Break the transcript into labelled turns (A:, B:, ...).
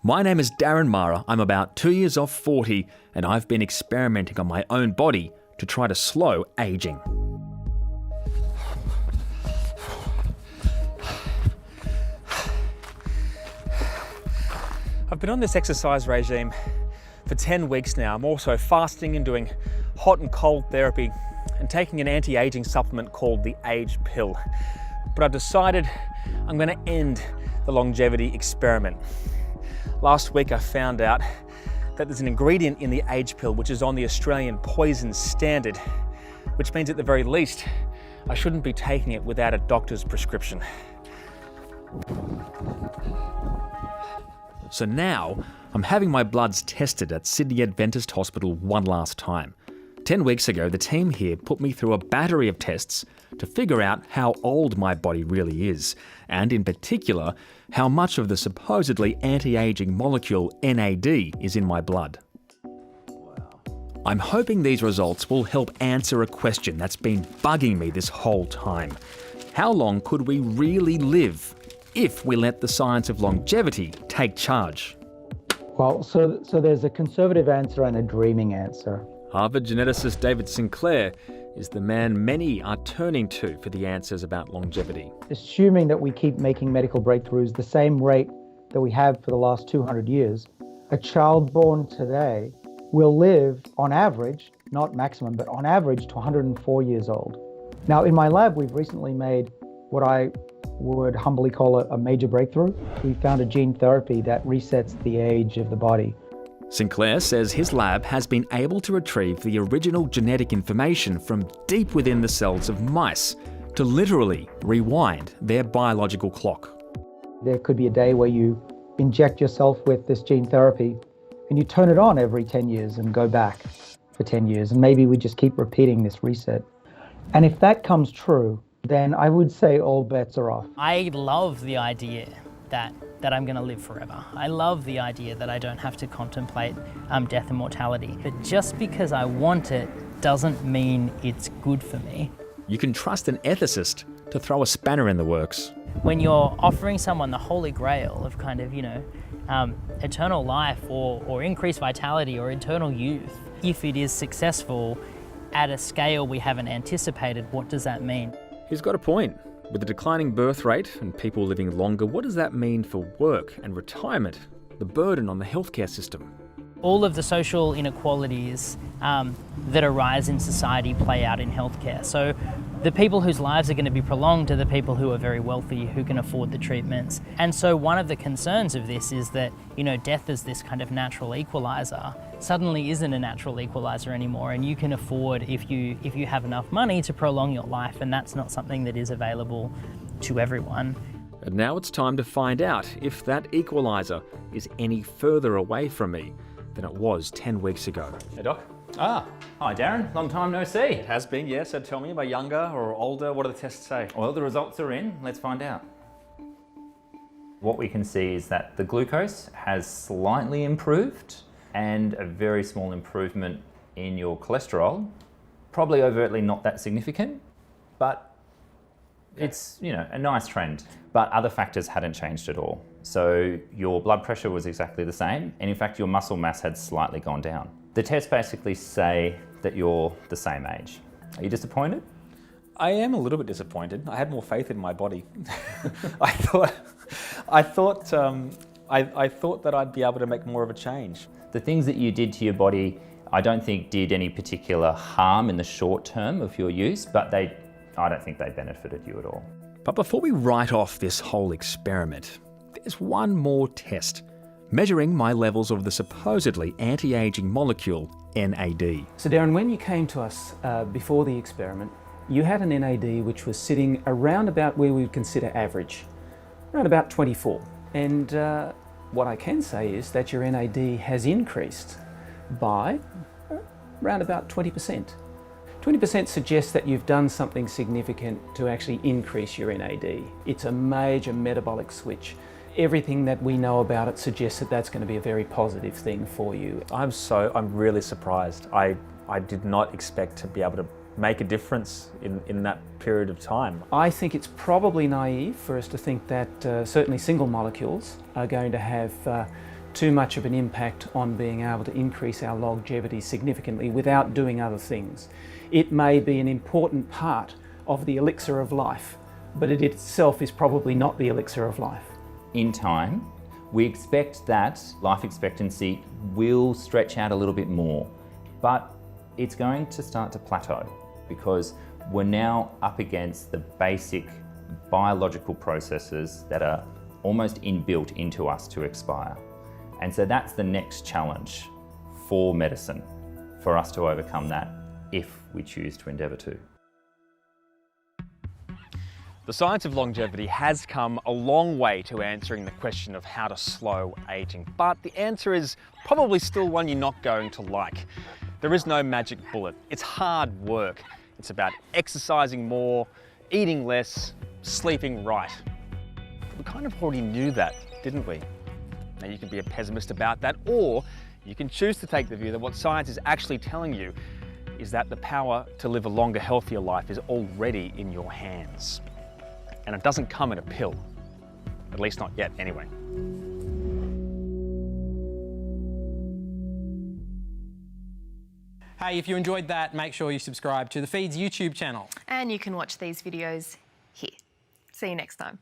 A: My name is Darren Mara. I'm about 2 years off 40 and I've been experimenting on my own body to try to slow aging.
B: I've been on this exercise regime for 10 weeks now. I'm also fasting and doing hot and cold therapy and taking an anti-aging supplement called the Age Pill. But I've decided I'm going to end the longevity experiment. Last week I found out that there's an ingredient in the Age Pill which is on the Australian poison standard, which means at the very least I shouldn't be taking it without a doctor's prescription.
A: So now I'm having my bloods tested at Sydney Adventist Hospital one last time. 10 weeks ago, the team here put me through a battery of tests to figure out how old my body really is, and in particular, how much of the supposedly anti-aging molecule NAD is in my blood. I'm hoping these results will help answer a question that's been bugging me this whole time. How long could we really live if we let the science of longevity take charge?
C: Well, so there's a conservative answer and a dreaming answer.
A: Harvard geneticist David Sinclair is the man many are turning to for the answers about longevity.
C: Assuming that we keep making medical breakthroughs the same rate that we have for the last 200 years, a child born today will live on average, not maximum, but on average to 104 years old. Now, in my lab, we've recently made what I would humbly call a major breakthrough. We found a gene therapy that resets the age of the body.
A: Sinclair says his lab has been able to retrieve the original genetic information from deep within the cells of mice to literally rewind their biological clock.
C: There could be a day where you inject yourself with this gene therapy and you turn it on every 10 years and go back for 10 years. And maybe we just keep repeating this reset. And if that comes true, then I would say all bets are off.
D: I love the idea that I'm going to live forever. I love the idea that I don't have to contemplate death and mortality. But just because I want it doesn't mean it's good for me.
A: You can trust an ethicist to throw a spanner in the works.
D: When you're offering someone the holy grail of kind of, eternal life or increased vitality or eternal youth, if it is successful at a scale we haven't anticipated, what does that mean?
A: He's got a point. With the declining birth rate and people living longer, what does that mean for work and retirement, the burden on the healthcare system?
D: All of the social inequalities that arise in society play out in healthcare. So the people whose lives are going to be prolonged are the people who are very wealthy, who can afford the treatments. And so one of the concerns of this is that, death as this kind of natural equalizer suddenly isn't a natural equalizer anymore, and you can afford, if you have enough money, to prolong your life, and that's not something that is available to everyone.
A: And now it's time to find out if that equalizer is any further away from me than it was 10 weeks ago.
B: Hey, Doc.
E: Hi Darren, long time no see.
B: It has been, yeah. So tell me, am I younger or older? What do the tests say?
E: Well, the results are in, let's find out. What we can see is that the glucose has slightly improved and a very small improvement in your cholesterol. Probably overtly not that significant, but it's, a nice trend. But other factors hadn't changed at all. So your blood pressure was exactly the same, and in fact your muscle mass had slightly gone down. The tests basically say that you're the same age. Are you disappointed?
B: I am a little bit disappointed. I had more faith in my body. I thought that I'd be able to make more of a change.
E: The things that you did to your body, I don't think did any particular harm in the short term of your use, but I don't think they benefited you at all.
A: But before we write off this whole experiment, there's one more test, measuring my levels of the supposedly anti-aging molecule NAD.
F: So Darren, when you came to us before the experiment, you had an NAD which was sitting around about where we would consider average, around about 24. And what I can say is that your NAD has increased by around about 20%. 20% suggests that you've done something significant to actually increase your NAD. It's a major metabolic switch. Everything that we know about it suggests that that's going to be a very positive thing for you.
B: I'm really surprised. I did not expect to be able to make a difference in that period of time.
F: I think it's probably naive for us to think that certainly single molecules are going to have too much of an impact on being able to increase our longevity significantly without doing other things. It may be an important part of the elixir of life, but it itself is probably not the elixir of life.
E: In time, we expect that life expectancy will stretch out a little bit more, but it's going to start to plateau because we're now up against the basic biological processes that are almost inbuilt into us to expire. And so that's the next challenge for medicine, for us to overcome that if we choose to endeavour to.
B: The science of longevity has come a long way to answering the question of how to slow aging, but the answer is probably still one you're not going to like. There is no magic bullet. It's hard work. It's about exercising more, eating less, sleeping right. We kind of already knew that, didn't we? Now you can be a pessimist about that, or you can choose to take the view that what science is actually telling you is that the power to live a longer, healthier life is already in your hands. And it doesn't come in a pill, at least not yet anyway.
G: Hey, if you enjoyed that, make sure you subscribe to the Feeds YouTube channel.
H: And you can watch these videos here. See you next time.